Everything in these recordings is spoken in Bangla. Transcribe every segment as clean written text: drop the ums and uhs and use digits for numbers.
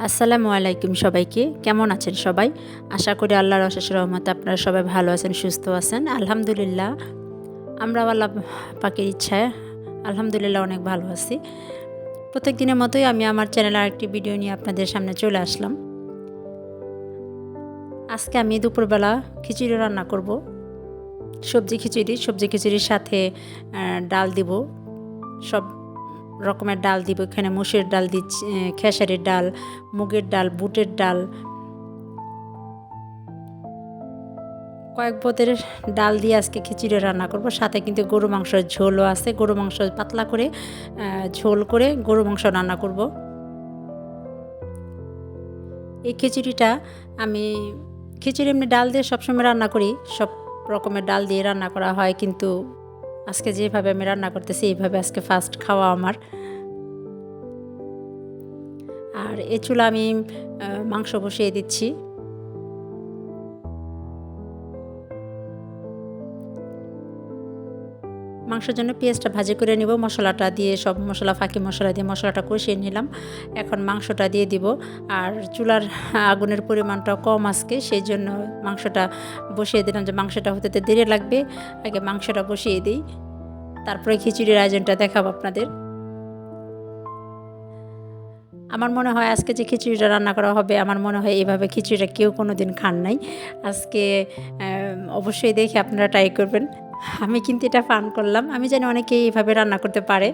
আসসালামু আলাইকুম সবাইকে। কেমন আছেন সবাই? আশা করি আল্লাহর অশেষ রহমতে আপনারা সবাই ভালো আছেন, সুস্থ আছেন। আলহামদুলিল্লাহ আমরাও আল্লাহ পাকের ইচ্ছায় আলহামদুলিল্লাহ অনেক ভালো আছি। প্রত্যেক দিনের মতোই আমি আমার চ্যানেলে আরেকটি ভিডিও নিয়ে আপনাদের সামনে চলে আসলাম। আজকে আমি দুপুরবেলা খিচুড়ি রান্না করব। সবজি খিচুড়ির সাথে ডাল দিব। সব রকমের ডাল দিব। এখানে মসুরের ডাল দিচ্ছি, খেসারির ডাল, মুগের ডাল, বুটের ডাল, কয়েক পদের ডাল দিয়ে আজকে খিচুড়ি রান্না করব। সাথে কিন্তু গরু মাংসের ঝোলও আছে। গরু মাংস পাতলা করে ঝোল করে গরু মাংস রান্না করব। এই খিচুড়িটা খিচুড়ি এমনি ডাল দিয়ে সবসময় রান্না করি, সব রকমের ডাল দিয়ে রান্না করা হয়, কিন্তু আজকে যেভাবে আমি রান্না করতেছি এইভাবে আজকে ফার্স্ট খাওয়া আমার। আর এ চুলা আমি মাংস বসিয়ে দিচ্ছি। মাংসের জন্য পেঁয়াজটা ভাজি করে নিব, মশলাটা দিয়ে সব মশলা ফাঁকি মশলা দিয়ে মশলাটা কষিয়ে নিলাম। এখন মাংসটা দিয়ে দিব। আর চুলার আগুনের পরিমাণটা কম আজকে, সেই জন্য মাংসটা বসিয়ে দিলাম, যে মাংসটা হতে দেরি লাগবে, আগে মাংসটা বসিয়ে দিই, তারপরে খিচুড়ির আয়োজনটা দেখাবো আপনাদের। আমার মনে হয় আজকে যে খিচুড়িটা রান্না করা হবে, আমার মনে হয় এভাবে খিচুড়িটা কেউ কোনো দিন খান নাই। আজকে অবশ্যই দেখে আপনারা ট্রাই করবেন। আমি কিন্তু এটা ফান করলাম। আমি জানি অনেকেই এইভাবে রান্না করতে পারে।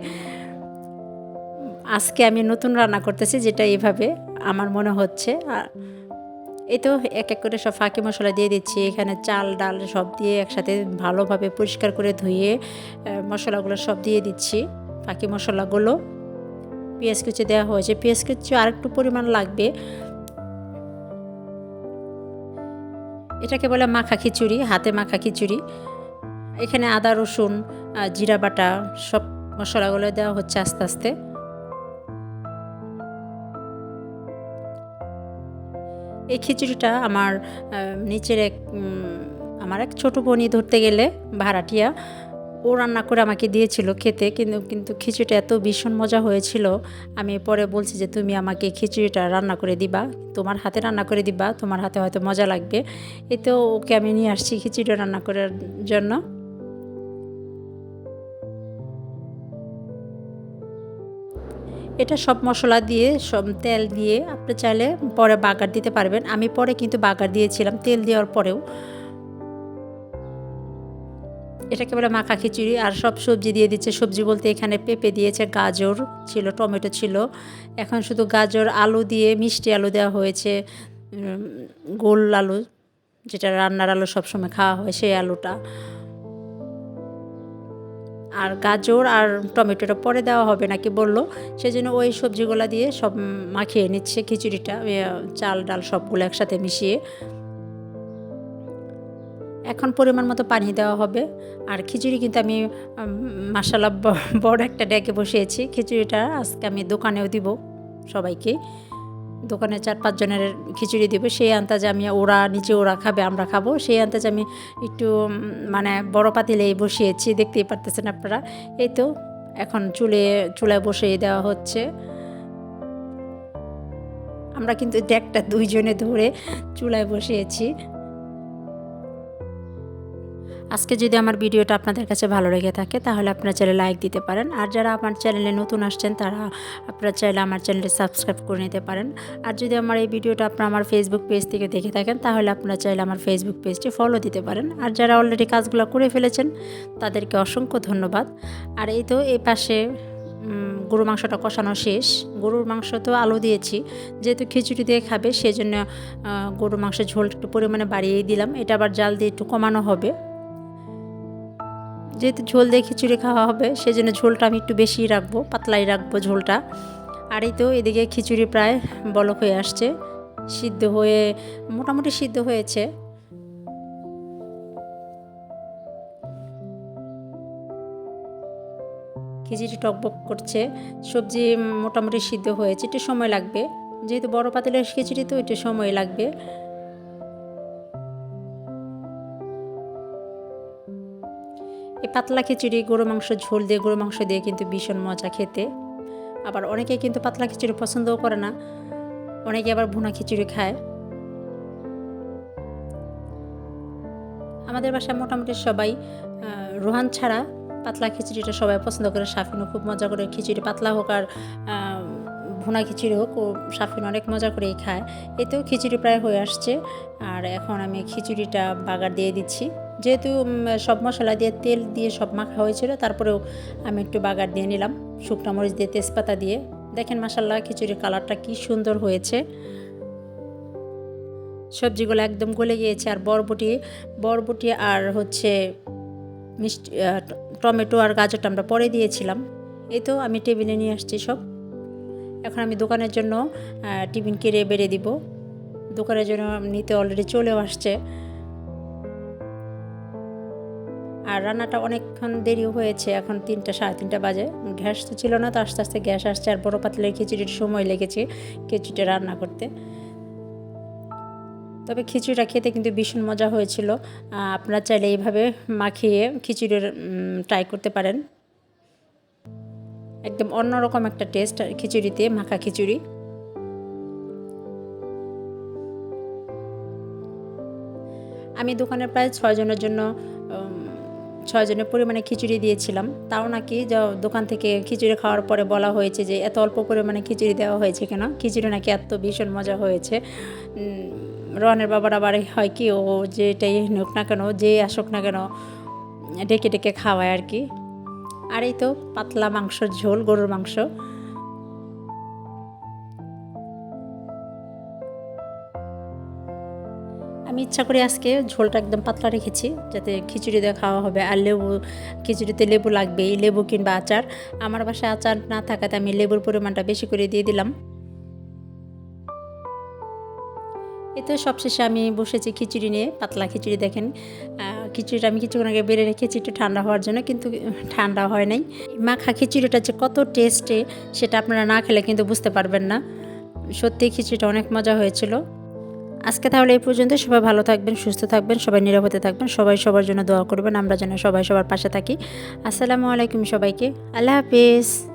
আজকে আমি নতুন রান্না করতেছি, যেটা এইভাবে আমার মনে হচ্ছে। এই তো এক এক করে সব ফাঁকি মশলা দিয়ে দিচ্ছি। এখানে চাল ডাল সব দিয়ে একসাথে ভালোভাবে পরিষ্কার করে ধুয়ে মশলাগুলো সব দিয়ে দিচ্ছি, ফাঁকি মশলাগুলো। পেঁয়াজ কুচি দেওয়া হয়েছে, পেঁয়াজ কুচি আরেকটু পরিমাণ লাগবে। এটাকে বলে মাখা খিচুড়ি, হাতে মাখা খিচুড়ি। এখানে আদা রসুন জিরা বাটা সব মশলাগুলো দেওয়া হচ্ছে আস্তে আস্তে। এই খিচুড়িটা নিচের আমার এক ছোটো বোনই ধরতে গেলে ভাড়াটিয়া, ও রান্না করে আমাকে দিয়েছিল খেতে, কিন্তু খিচুড়িটা এত ভীষণ মজা হয়েছিল। আমি পরে বলছি যে তুমি আমাকে খিচুড়িটা রান্না করে দিবা, তোমার হাতে রান্না করে দিবা, তোমার হাতে হয়তো মজা লাগবে। এতে ওকে আমি নিয়ে আসছি খিচুড়ি রান্না করার জন্য। এটা সব মশলা দিয়ে সব তেল দিয়ে আপনি চাইলে পরে বাগার দিতে পারবেন। আমি পরে কিন্তু বাগার দিয়েছিলাম তেল দেওয়ার পরেও। এটাকে বলে মাখা খিচুড়ি। আর সব সবজি দিয়ে দিচ্ছে। সবজি বলতে এখানে পেঁপে দিয়েছে, গাজর ছিল, টমেটো ছিল। এখন শুধু গাজর আলু দিয়ে মিষ্টি আলু দেওয়া হয়েছে, গোল আলু, যেটা রান্নার আলু সবসময় খাওয়া হয়, সেই আলুটা। আর গাজর আর টমেটোটা পরে দেওয়া হবে নাকি বললো, সেজন্য ওই সবজিগুলো দিয়ে সব মাখিয়ে নিচ্ছে খিচুড়িটা, চাল ডাল সবগুলো একসাথে মিশিয়ে। এখন পরিমাণ মতো পানি দেওয়া হবে। আর খিচুড়ি কিন্তু আমি মাশাআল্লাহ বড় একটা ডেকে বসিয়েছি। খিচুড়িটা আজকে আমি দোকানেও দিব সবাইকে। দোকানে 4-5 জনের খিচুড়ি দিব। সেই আন্দাজে আমি ওরা খাবে, আমরা খাবো, সেই আন্দাজে আমি একটু মানে বড় পাতিলেই বসিয়েছি, দেখতেই পারতেছেন আপনারা। এই তো এখন চুলায় বসিয়ে দেওয়া হচ্ছে। আমরা কিন্তু ডেকটা 2 জনে ধরে চুলায় বসিয়েছি। আজকে যদি আমার ভিডিওটা আপনাদের কাছে ভালো লেগে থাকে, তাহলে আপনারা চাইলে লাইক দিতে পারেন। আর যারা আমার চ্যানেলে নতুন আসছেন, আপনারা চাইলে আমার চ্যানেলটি সাবস্ক্রাইব করে নিতে পারেন। আর যদি আমার এই ভিডিওটা আপনারা আমার ফেসবুক পেজ থেকে দেখে থাকেন, তাহলে আপনারা চাইলে আমার ফেসবুক পেজটি ফলো দিতে পারেন। আর যারা অলরেডি কাজগুলো করে ফেলেছেন, তাদেরকে অসংখ্য ধন্যবাদ। আর এই তো এই পাশে গরুর মাংসটা কষানো শেষ। গরুর মাংস তো আলু দিয়েছি, যেহেতু খিচুড়ি দিয়ে খাবে, সেজন্য গরুর মাংসের ঝোল একটু পরিমাণে বাড়িয়েই দিলাম। এটা আবার জাল দিয়ে একটু কমানো হবে, যেহেতু ঝোল দিয়ে খিচুড়ি খাওয়া হবে, সেজন্য ঝোলটা আমি একটু বেশিই রাখবো, পাতলাই রাখবো ঝোলটা। আর এই তো এদিকে খিচুড়ি প্রায় বলক হয়ে আসছে, মোটামুটি সিদ্ধ হয়েছে। খিচুড়ি টকবক করছে, সবজি মোটামুটি সিদ্ধ হয়েছে, একটু সময় লাগবে, যেহেতু বড় পাতিলের খিচুড়ি তো একটু সময় লাগবে। এই পাতলা খিচুড়ি গরু মাংস দিয়ে কিন্তু ভীষণ মজা খেতে। আবার অনেকেই কিন্তু পাতলা খিচুড়ি পছন্দও করে না। অনেকে আবার ভুনা খিচুড়ি খায়। আমাদের বাসায় মোটামুটি সবাই রোহান ছাড়া পাতলা খিচুড়িটা সবাই পছন্দ করে। সাফিনও খুব মজা করে খিচুড়ি, পাতলা হোক আর ভুনা খিচুড়ি হোক, ও সাফিন অনেক মজা করেই খায়। এতেও খিচুড়ি প্রায় হয়ে আসছে, আর এখন আমি খিচুড়িটা বাগার দিয়ে দিচ্ছি। যেহেতু সব মশলা দিয়ে তেল দিয়ে সব মাখা হয়েছিল, তারপরেও আমি একটু বাগার দিয়ে নিলাম শুকনো মরিচ দিয়ে, তেজপাতা দিয়ে। দেখেন মাশাআল্লাহ খিচুড়ির কালারটা কি সুন্দর হয়েছে। সবজিগুলো একদম গলে গিয়েছে। আর বরবটি আর হচ্ছে মিষ্টি টমেটো আর গাজরটা আমরা পরে দিয়েছিলাম। এই তো আমি টেবিলে নিয়ে আসছি সব। এখন আমি দোকানের জন্য টিফিন কেড়ে বেড়ে দিব। দোকানের জন্য নিতে অলরেডি চলেও আসছে। আর রান্নাটা অনেকক্ষণ দেরিও হয়েছে, এখন 3টা সাড়ে 3টা বাজে। গ্যাস তো ছিল না, তো আস্তে আস্তে গ্যাস আসছে। আর বড় পাতিলের খিচুড়ির সময় লেগেছে খিচুড়িটা রান্না করতে। তবে খিচুড়িটা খেতে কিন্তু ভীষণ মজা হয়েছিল। আপনারা চাইলে এইভাবে মাখিয়ে খিচুড়ির ট্রাই করতে পারেন। একদম অন্যরকম একটা টেস্ট খিচুড়িতে, মাখা খিচুড়ি। আমি দোকানে প্রায় 6 জনের জন্য 6 জনের পরিমাণে খিচুড়ি দিয়েছিলাম। তাও নাকি দোকান থেকে খিচুড়ি খাওয়ার পরে বলা হয়েছে যে এত অল্প পরিমাণে খিচুড়ি দেওয়া হয়েছে কেন, খিচুড়ি নাকি এত ভীষণ মজা হয়েছে। রনের বাবার আবার হয় কি, ও যেটাই হোক না কেন, যে আসুক না কেন ডেকে ডেকে খাওয়ায় আর কি। আর এই তো পাতলা মাংসর ঝোল, গরুর মাংস। আমি ইচ্ছা করে আজকে ঝোলটা একদম পাতলা রেখেছি, যাতে খিচুড়ি দিয়ে খাওয়া হবে। আর খিচুড়িতে লেবু লাগবেই, লেবু কিংবা আচার। আমার বাসায় আচার না থাকাতে আমি লেবুর পরিমাণটা বেশি করে দিয়ে দিলাম। এতে সবশেষে আমি বসেছি খিচুড়ি নিয়ে, পাতলা খিচুড়ি। দেখেন খিচুড়িটা আমি কিছুক্ষণ আগে বেড়ে রেখেছি একটু ঠান্ডা হওয়ার জন্য, কিন্তু ঠান্ডা হয় নাই। মাখা খিচুড়িটা যে কত টেস্টে, সেটা আপনারা না খেলে কিন্তু বুঝতে পারবেন না। সত্যি খিচুড়িটা অনেক মজা হয়েছিল। আজকে তাহলে এই পর্যন্ত। সবাই ভালো থাকবেন, সুস্থ থাকবেন, সবাই নিরাপদে থাকবেন, সবাই সবার জন্য দোয়া করবেন। আমরা যেন সবাই সবার পাশে থাকি। আসসালামু আলাইকুম সবাইকে। আল্লাহ হাফিজ।